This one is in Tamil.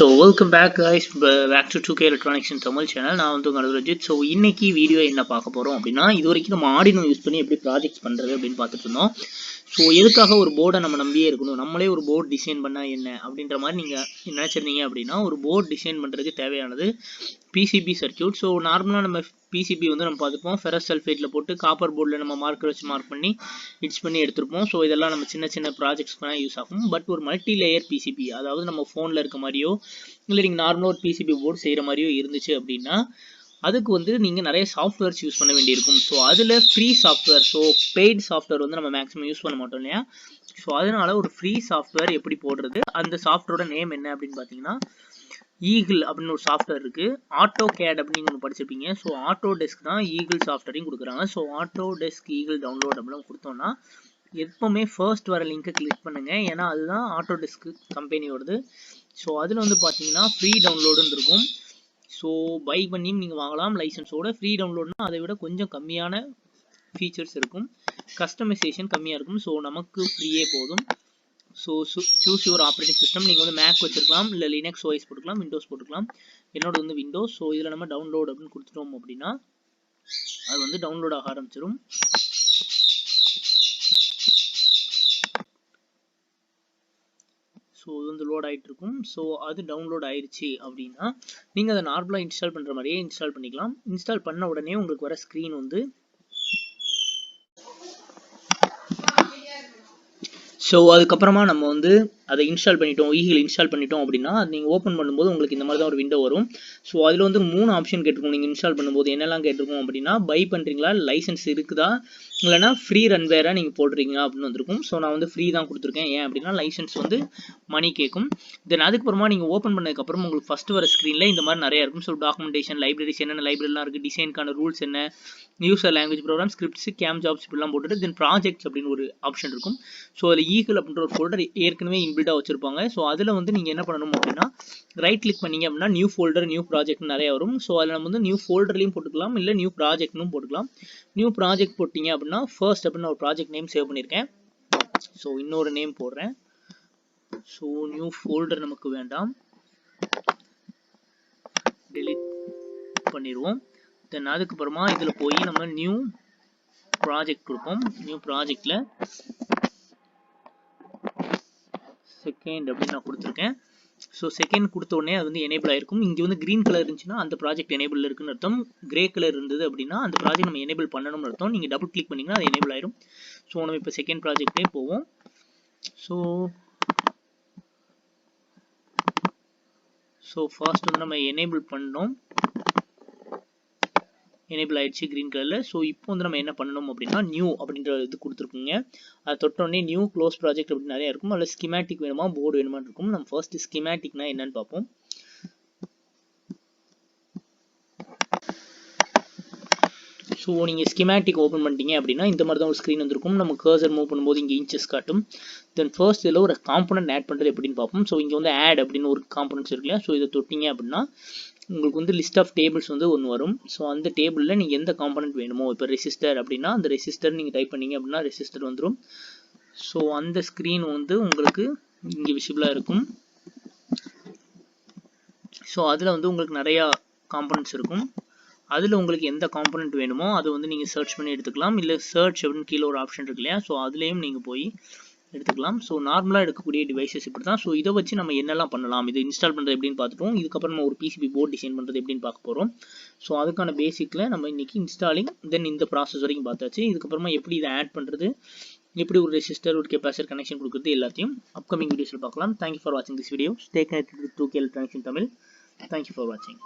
So welcome back guys, back to 2K Electronics in Tamil channel. நான் வந்து anuranjith. So இன்னைக்கு வீடியோ என்ன பார்க்க போறோம் அப்படின்னா, இதுவரைக்கும் நம்ம ஆர்டினோ யூஸ் பண்ணி எப்படி ப்ராஜெக்ட்ஸ் பண்றது அப்படின்னு பார்த்துட்டு இருந்தோம். ஸோ எதுக்காக ஒரு போர்டை நம்ம நம்பியே இருக்கணும், நம்மளே ஒரு போர்டு டிசைன் பண்ணா என்ன அப்படின்ற மாதிரி நீங்க நினைச்சிருந்தீங்க அப்படின்னா, ஒரு போர்டு டிசைன் பண்றதுக்கு தேவையானது பிசிபி சர்க்யூட். ஸோ நார்மலாக நம்ம பிசிபி வந்து நம்ம பார்த்துப்போம், ஃபெரஸ் சல்ஃபேட்டில் போட்டு காப்பர் போர்டில் நம்ம மார்க்கர் வச்சு மார்க் பண்ணி இட்ஸ் பண்ணி எடுத்துருப்போம். ஸோ இதெல்லாம் நம்ம சின்ன சின்ன ப்ராஜெக்ட்ஸ்க்கு யூஸ் ஆகும். பட் ஒரு மல்டி லேயர் பிசிபி, அதாவது நம்ம ஃபோனில் இருக்க மாதிரியோ இல்லை நீங்கள் நார்மலாக ஒரு பிசிபி போர்டு செய்கிற மாதிரியோ இருந்துச்சு அப்படின்னா, அதுக்கு வந்து நீங்கள் நிறைய சாஃப்ட்வேர்ஸ் யூஸ் பண்ண வேண்டியிருக்கும். ஸோ அதில் free software, so paid software வந்து நம்ம மேக்ஸிமம் யூஸ் பண்ண மாட்டோம் இல்லையா. ஸோ அதனால ஒரு ஃப்ரீ சாஃப்ட்வேர் எப்படி போடுறது, அந்த சாஃப்ட்வேரோட நேம் என்ன அப்படின்னு பார்த்தீங்கன்னா, ஈகிள் அப்படின்னு ஒரு சாஃப்ட்வேர் இருக்கு. ஆட்டோ கேட் அப்படின்னு ஒன்று படிச்சிருப்பீங்க. ஸோ ஆட்டோடெஸ்க் தான் ஈகிள் சாஃப்ட்வேரையும் கொடுக்குறாங்க. ஸோ ஆட்டோடெஸ்க் ஈகிள் டவுன்லோட் அப்படின்னு கொடுத்தோம்னா எப்பவுமே ஃபர்ஸ்ட் வர லிங்கை கிளிக் பண்ணுங்க, ஏன்னா அதுதான் ஆட்டோடெஸ்க் கம்பெனியோடது. ஸோ அதில் வந்து பார்த்தீங்கன்னா ஃப்ரீ டவுன்லோடுன்னு இருக்கும். ஸோ பை பண்ணியும் நீங்கள் வாங்கலாம் லைசன்ஸோட. ஃப்ரீ டவுன்லோட்னா அதை விட கொஞ்சம் கம்மியான ஃபீச்சர்ஸ் இருக்கும், கஸ்டமைசேஷன் கம்மியாக இருக்கும். ஸோ நமக்கு ஃப்ரீயே போதும். So choose your operating system. நீங்கள் வந்து மேக் வச்சிருக்கலாம், இல்லை லினக்ஸ் ஓஎஸ் போட்டுக்கலாம், விண்டோஸ் போட்டுக்கலாம். என்னோட வந்து விண்டோஸ். ஸோ இதில் நம்ம டவுன்லோட் அப்படின்னு கொடுத்துட்டோம் அப்படின்னா அது வந்து டவுன்லோட் ஆக ஆரம்பிச்சிடும். ஸோ இது வந்து லோட் ஆகிட்டு இருக்கும். ஸோ அது டவுன்லோட் ஆயிடுச்சு அப்படின்னா நீங்கள் அதை நார்மலாக இன்ஸ்டால் பண்ணுற மாதிரியே இன்ஸ்டால் பண்ணிக்கலாம். இன்ஸ்டால் பண்ண உடனே உங்களுக்கு வர ஸ்க்ரீன் வந்து, ஸோ அதுக்கப்புறமா நம்ம வந்து அதை இன்ஸ்டால் பண்ணிட்டோம், ஈகிள் இன்ஸ்டால் பண்ணிட்டோம் அப்படின்னா அது நீங்கள் ஓப்பன் பண்ணும்போது உங்களுக்கு இந்த மாதிரி தான் ஒரு விண்டோ வரும். ஸோ அதில் வந்து 3 ஆப்ஷன் கேட்டிருக்கும். நீங்கள் இன்ஸ்டால் பண்ணும்போது என்னெல்லாம் கேட்டிருக்கும் அப்படின்னா, பை பண்ணுறீங்களா, லைசன்ஸ் இருக்குதா, இல்லைனா ஃப்ரீ ரன்வேராக நீங்கள் போடுறீங்களா அப்படின்னு வந்திருக்கும். ஸோ நான் வந்து ஃப்ரீ தான் கொடுத்துருக்கேன். ஏன் அப்படின்னா லைசன்ஸ் வந்து மணி கேட்கும். தென் அதுக்கப்புறமா நீங்கள் ஓப்பன் பண்ணதுக்கப்புறம் உங்களுக்கு ஃபஸ்ட்டு வர ஸ்க்ரீனில் இந்த மாதிரி நிறையா இருக்கும். ஸோ டாக்குமெண்டேஷன், லைப்ரரிஸ், என்னென்ன லைப்ரரிலாம் இருக்குது, டிசைனுக்கான ரூல்ஸ் என்ன, user language program, scripts, game jobs இப்படிலாம் போட்டுட்டு தென் ப்ராஜெக்ட்ஸ் அப்படின்னு ஒரு ஆப்ஷன் இருக்கும். ஸோ அதில் ஈகிள் அப்படின்ற ஒரு ஃபோல்டர் ஏற்கனவே இன்பில்டாக வச்சிருப்பாங்க. ஸோ அதில் வந்து நீங்கள் என்ன பண்ணணும் அப்படின்னா, ரைட் கிளிக் பண்ணீங்க அப்படின்னா நியூ ஃபோல்டர், நியூ ப்ராஜெக்ட் நிறைய வரும். ஸோ அதில் நம்ம வந்து நியூ ஃபோல்டர்லையும் போட்டுக்கலாம், இல்லை நியூ ப்ராஜெக்ட்னும் போட்டுக்கலாம். நியூ ப்ராஜெக்ட் போட்டிங்க அப்படின்னா ஃபர்ஸ்ட் அப்படின்னு ஒரு ப்ராஜெக்ட் நேம் சேவ் பண்ணியிருக்கேன். ஸோ இன்னொரு நேம் போடுறேன். ஸோ நியூ ஃபோல்டர் நமக்கு வேண்டாம், டெலீட் பண்ணிடுவோம். தென் அதுக்கப்புறமா இதில் போய் நம்ம நியூ ப்ராஜெக்ட் கொடுப்போம். நியூ ப்ராஜெக்டில் செகண்ட் அப்படின்னு நான் கொடுத்துருக்கேன். ஸோ செகண்ட் கொடுத்த உடனே அது வந்து எனேபிள் ஆயிருக்கும். இங்கே வந்து கிரீன் கலர் இருந்துச்சுன்னா அந்த ப்ராஜெக்ட் எனேபிள் இருக்குன்னு அர்த்தம். கிரே கலர் இருந்தது அப்படின்னா அந்த ப்ராஜெக்ட் நம்ம எனேபிள் பண்ணணும்னு அர்த்தம். நீங்கள் டபுள் கிளிக் பண்ணிங்கன்னா அது எனேபிள் ஆயிரும். ஸோ நம்ம இப்போ செகண்ட் ப்ராஜெக்டே போவோம். ஸோ ஃபர்ஸ்ட் வந்து நம்ம எனேபிள் பண்ணோம், எனேபிள் ஆயிடுச்சு கிரீன் கலரில். ஸோ இப்போ வந்து நம்ம என்ன பண்ணணும் அப்படின்னா, நியூ அப்படின்ற இது கொடுத்துருக்குங்க. அதை தொட்டோடனே நியூ க்ளோஸ் ப்ராஜெக்ட் அப்படின்னு நிறைய இருக்கும். அதில் ஸ்கிமேட்டிக் வேணுமா, போர்டு வேணுமா இருக்கும். நம்ம ஃபர்ஸ்ட் ஸ்கிமேட்டிக்னா என்னன்னு பார்ப்போம். ஸோ நீங்கள் ஸ்கிமேட்டிக் ஓப்பன் பண்ணிட்டீங்க அப்படின்னா இந்த மாதிரி தான் ஒரு ஸ்க்ரீன் வந்துருக்கும். நம்ம கர்சர் மூவ் பண்ணும்போது இங்கே இன்ச்சஸ் காட்டும். தென் ஃபர்ஸ்ட் இதில் ஒரு காம்பனன்ட் ஆட் பண்ணுறது எப்படின்னு பார்ப்போம். ஸோ இங்கே வந்து ஆட் அப்படின்னு ஒரு காம்பனன்ட்ஸ் இருக்கு இல்லையா. ஸோ இதை தொட்டிங்க அப்படின்னா உங்களுக்கு வந்து லிஸ்ட் ஆஃப் டேபிள்ஸ் வந்து ஒன்று வரும். ஸோ அந்த டேபிளில் நீங்கள் எந்த காம்பனன்ட் வேணுமோ, இப்போ ரெசிஸ்டர் அப்படின்னா அந்த ரெசிஸ்டர் நீங்கள் டைப் பண்ணீங்க அப்படின்னா ரெசிஸ்டர் வந்துடும். ஸோ அந்த ஸ்க்ரீன் வந்து உங்களுக்கு இங்கே விசிபிளாக இருக்கும். ஸோ அதில் வந்து உங்களுக்கு நிறையா காம்பனன்ட்ஸ் இருக்கும். அதில் உங்களுக்கு எந்த காம்பனன்ட் வேணுமோ அதை வந்து நீங்கள் சர்ச் பண்ணி எடுத்துக்கலாம். இல்லை சர்ச் அப்படின்னு கீழே ஒரு ஆப்ஷன் இருக்கு இல்லையா. ஸோ அதுலேயும் நீங்கள் போய் எடுத்துக்கலாம். ஸோ நார்மலாக எடுக்கக்கூடிய டிவைசஸ் இப்படி தான். ஸோ இதை வச்சு நம்ம என்னெல்லாம் பண்ணலாம், இது இன்ஸ்டால் பண்ணுறது எப்படின்னு பார்த்துட்டோம். இதுக்கப்புறம் நம்ம ஒரு பிசிபி போர்டு டிசைன் பண்ணுறது எப்படின்னு பார்க்க போகிறோம். ஸோ அதுக்கான பேசிக்கில் நம்ம இன்னைக்கு இன்ஸ்டாலிங் தென் இந்த ப்ராசஸ் வரைக்கும் பார்த்தாச்சு. இதுக்கப்புறமா எப்படி இதை ஆட் பண்ணுறது, எப்படி ஒரு ரெசிஸ்டர், ஒரு கெப்பாசிட்டர் கனெக்ஷன் கொடுக்குறது எல்லாத்தையும் அப்கமிங் வீடியோஸில் பார்க்கலாம். தேங்க்யூ ஃபார் வாட்சிங் this video. Stay connected with 2K Electronics in Tamil. Thank you for watching.